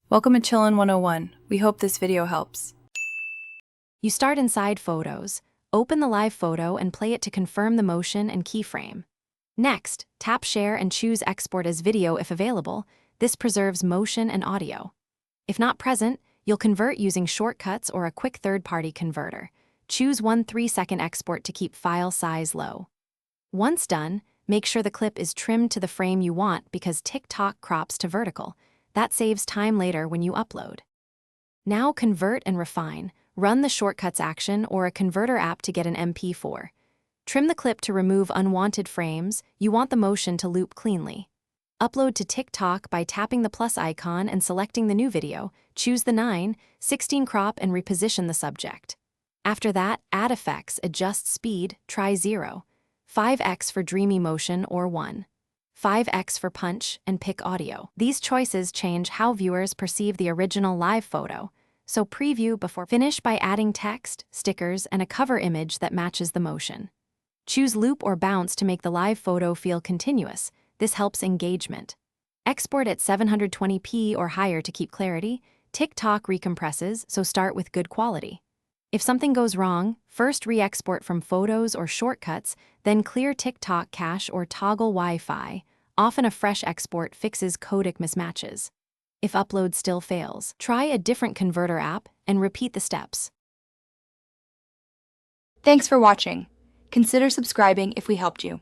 Welcome to Chillin' 101. We hope this video helps. You start inside Photos, open the live photo and play it to confirm the motion and keyframe. Next, tap Share and choose Export as video if available. This preserves motion and audio. If not present, you'll convert using shortcuts or a quick third-party converter. Choose one 3-second export to keep file size low. Once done, make sure the clip is trimmed to the frame you want because TikTok crops to vertical. That saves time later when you upload. Now convert and refine. Run the shortcuts action or a converter app to get an MP4. Trim the clip to remove unwanted frames. You want the motion to loop cleanly. Upload to TikTok by tapping the plus icon and selecting the new video. Choose the 9:16 crop and reposition the subject. After that, add effects, adjust speed, try 0. 5x for dreamy motion or 1. 5x for punch, and pick audio. These choices change how viewers perceive the original live photo, so preview before finish by adding text, stickers, and a cover image that matches the motion. Choose loop or bounce to make the live photo feel continuous. This helps engagement. Export at 720p or higher to keep clarity. TikTok recompresses, so start with good quality. If something goes wrong, first re-export from Photos or Shortcuts, then clear TikTok cache or toggle Wi-Fi. Often a fresh export fixes codec mismatches. If upload still fails, try a different converter app and repeat the steps. Thanks for watching. Consider subscribing if we helped you.